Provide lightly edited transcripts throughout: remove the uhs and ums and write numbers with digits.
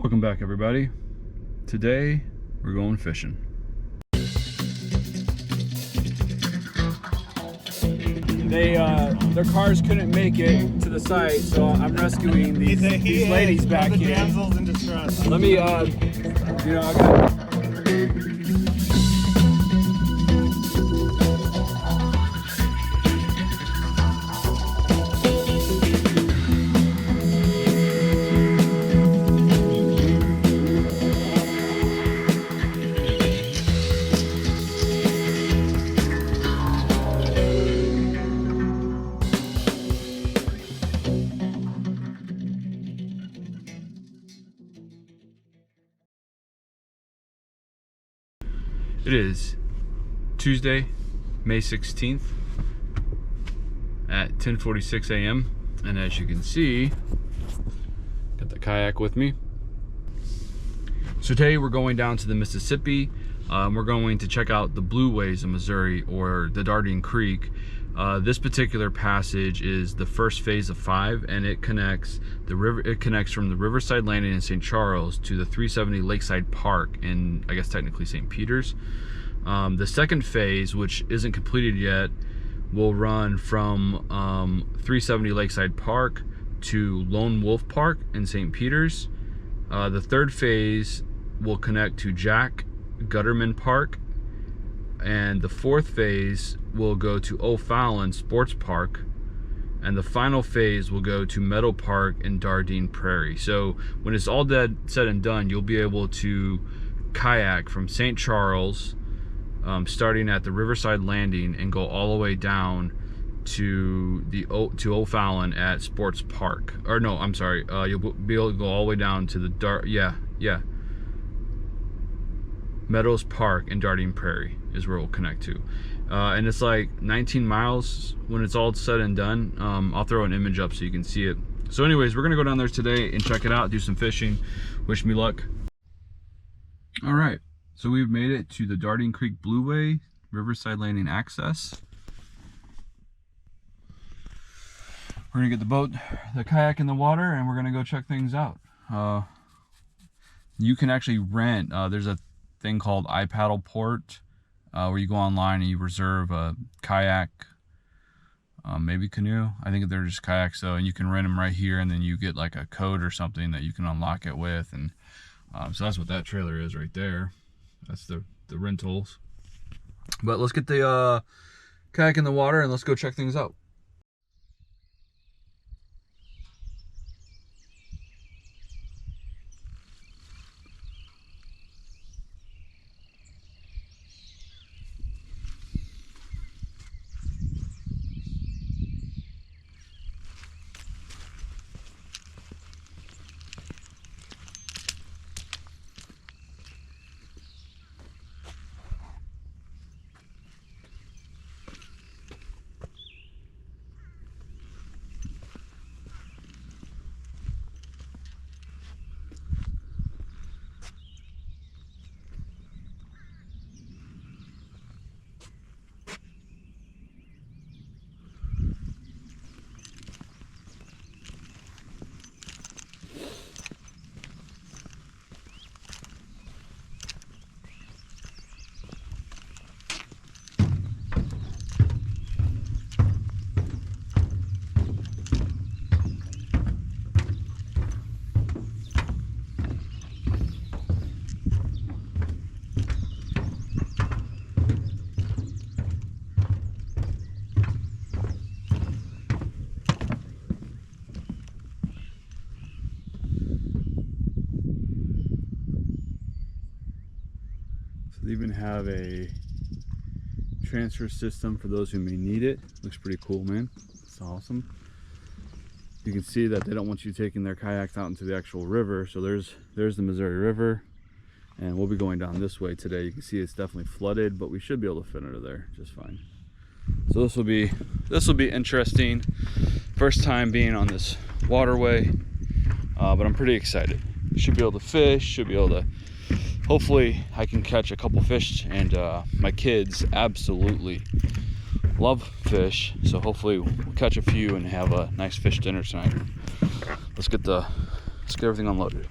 Welcome back, everybody. Today we're going fishing. Their cars couldn't make it to the site, so I'm rescuing these ladies back here. Damsels in distress. Let me, I got. It is Tuesday, May 16th at 10:46 a.m. and as you can see, got the kayak with me. So today we're going down to the Mississippi. We're going to check out the Blueways in Missouri, or the Dardenne Creek. This particular passage is the first phase of 5, and it connects from the Riverside Landing in St. Charles to the 370 Lakeside Park in, I guess technically, St. Peters. The second phase, which isn't completed yet, will run from 370 Lakeside Park to Lone Wolf Park in St. Peters. The third phase will connect to Jack Gutterman Park, and the fourth phase will go to O'Fallon Sports Park, and the final phase will go to Meadow Park in Dardenne Prairie. So when it's all said and done, you'll be able to kayak from St. Charles, starting at the Riverside Landing, and go all the way down to O'Fallon at Sports Park. Or no, I'm sorry, you'll be able to go all the way down to the Meadows Park in Dardenne Prairie is where it will connect to. And it's like 19 miles when it's all said and done. I'll throw an image up so you can see it. So anyways, we're gonna go down there today and check it out, do some fishing. Wish me luck. All right, so we've made it to the Dardenne Creek Blueway, Riverside Landing access. We're gonna get the boat, the kayak in the water, and we're gonna go check things out. You can actually rent, there's a thing called iPaddleport, where you go online and you reserve a kayak, maybe canoe. I think they're just kayaks though, and you can rent them right here, and then you get like a code or something that you can unlock it with, and so that's what that trailer is right there. That's the rentals. But let's get the kayak in the water and let's go check things out. They even have a transfer system for those who may need it. Looks pretty cool, man. It's awesome. You can see that they don't want you taking their kayaks out into the actual river. So there's the Missouri River, and we'll be going down this way today. You can see it's definitely flooded, but we should be able to fit under there just fine. So this will be interesting. First time being on this waterway, but I'm pretty excited. Should be able to fish, should be able to, hopefully I can catch a couple fish, and my kids absolutely love fish, so hopefully we'll catch a few and have a nice fish dinner tonight. Let's get everything unloaded.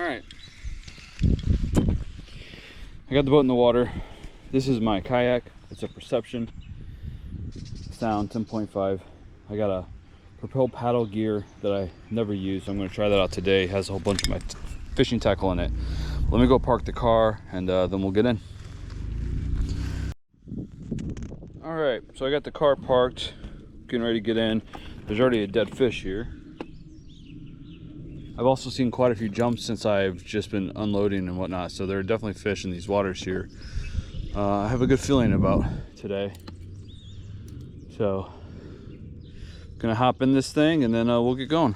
All right. I got the boat in the water. This is my kayak. It's a Perception Sound 10.5. I got a propel paddle gear that I never used. I'm going to try that out today. It has a whole bunch of my fishing tackle in it. Let me go park the car and then we'll get in. All right, so I got the car parked, getting ready to get in. There's already a dead fish here. I've also seen quite a few jumps since I've just been unloading and whatnot, so there are definitely fish in these waters here. I have a good feeling about today. So, gonna hop in this thing and then we'll get going.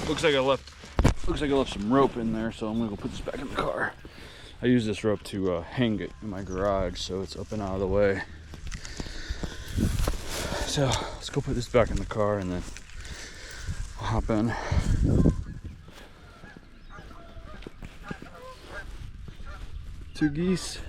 Looks like I left some rope in there, so I'm gonna go put this back in the car. I use this rope to hang it in my garage, so it's up and out of the way. So let's go put this back in the car and then I'll hop in. Two geese.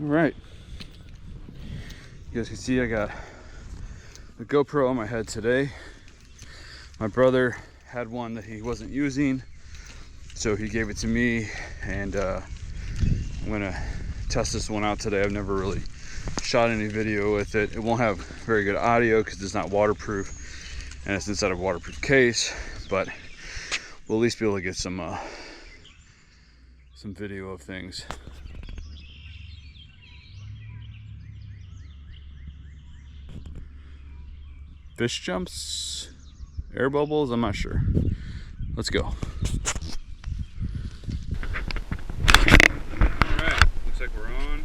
All right, you guys can see I got the GoPro on my head today. My brother had one that he wasn't using, so he gave it to me, and I'm gonna test this one out today. I've never really shot any video with it. It won't have very good audio because it's not waterproof and it's inside a waterproof case, but we'll at least be able to get some video of things. Fish jumps, air bubbles, I'm not sure. Let's go. All right, looks like we're on.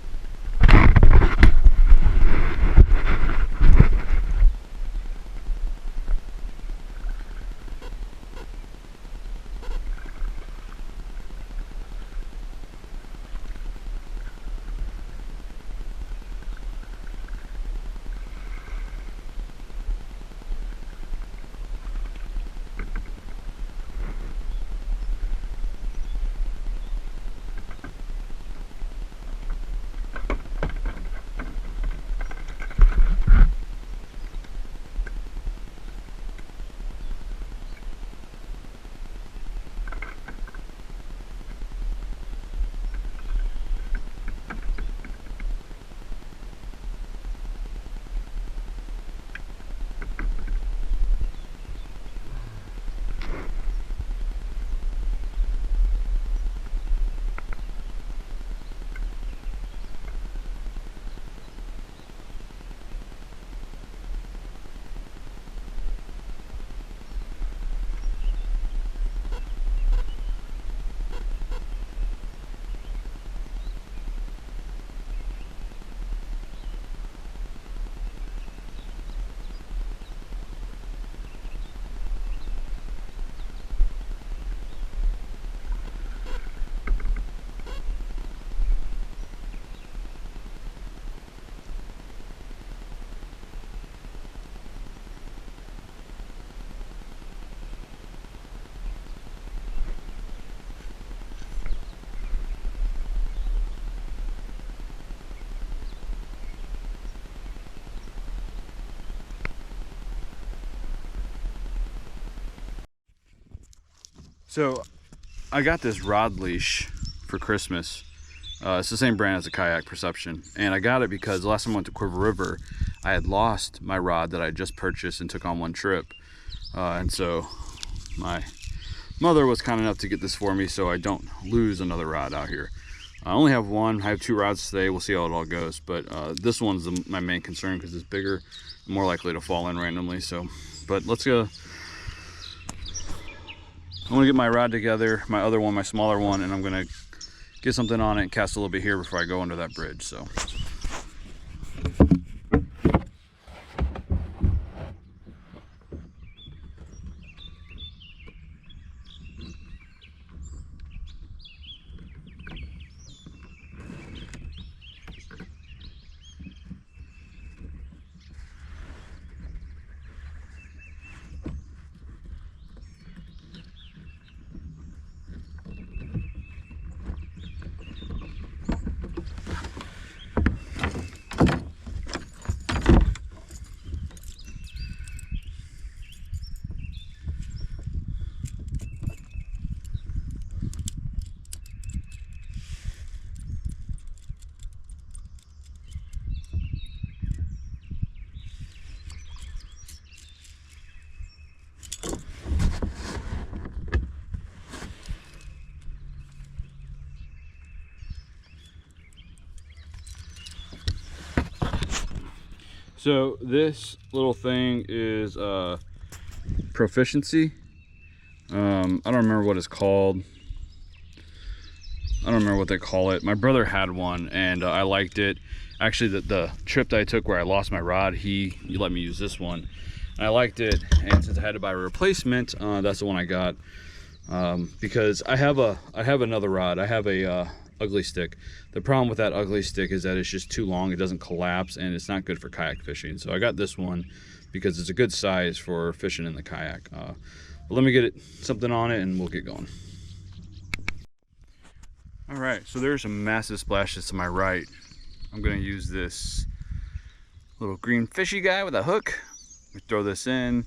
So I got this rod leash for Christmas. It's the same brand as the Kayak Perception, and I got it because the last time I went to Quiver River, I had lost my rod that I just purchased and took on one trip, and so my mother was kind enough to get this for me so I don't lose another rod out here. I only have one. I have 2 rods today. We'll see how it all goes, but this one's my main concern because it's bigger, more likely to fall in randomly. So, but let's go. I'm gonna get my rod together, my other one, my smaller one, and I'm gonna get something on it and cast a little bit here before I go under that bridge. So. So this little thing is Proficiency. I don't remember what it's called. I don't remember what they call it. My brother had one and I liked it. Actually, the trip that I took where I lost my rod, he let me use this one. And I liked it, and since I had to buy a replacement, that's the one I got. Because I have another rod. I have a ugly stick. The problem with that ugly stick is that it's just too long. It doesn't collapse, and it's not good for kayak fishing. So I got this one because it's a good size for fishing in the kayak. But let me get something on it and we'll get going. All right, so there's some massive splashes to my right. I'm gonna use this little green fishy guy with a hook. We throw this in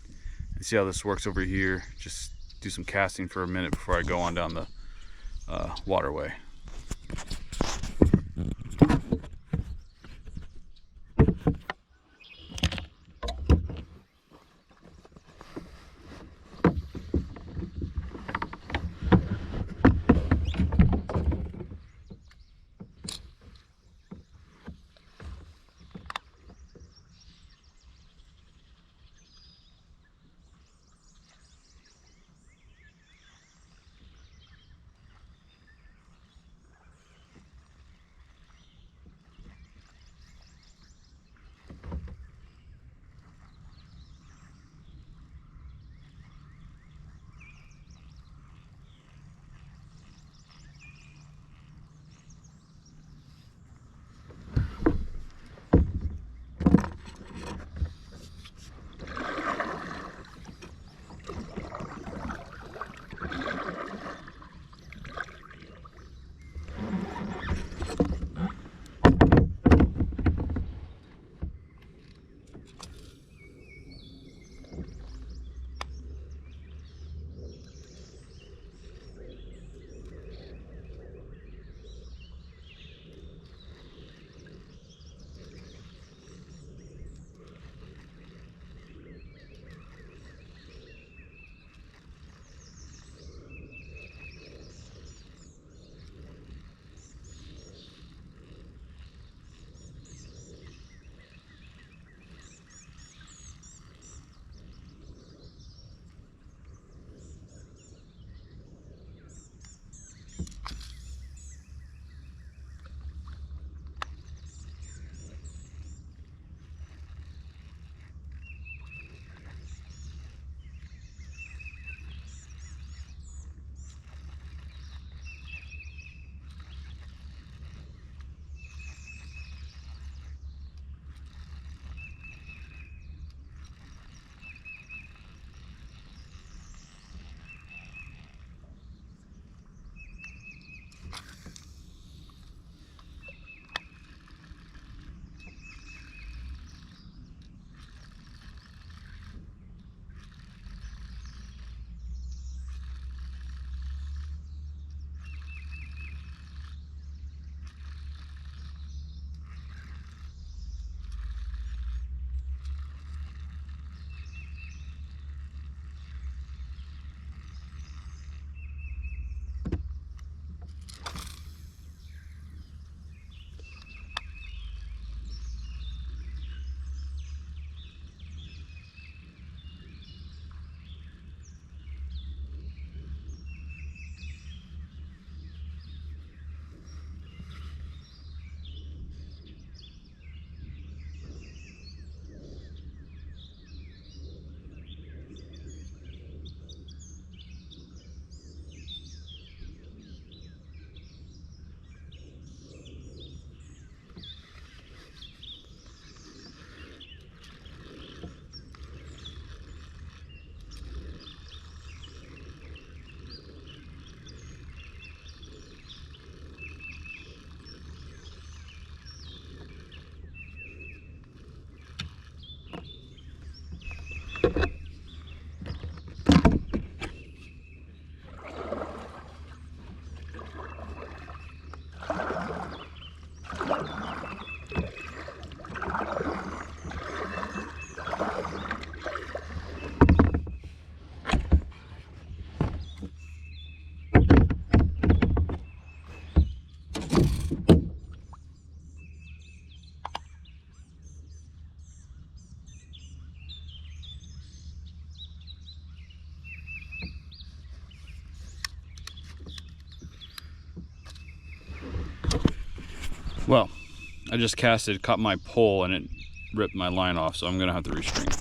and see how this works over here. Just do some casting for a minute before I go on down the waterway. Well, I just casted, caught my pole, and it ripped my line off, so I'm gonna have to restring.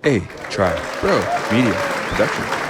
A Try Bro Media Production.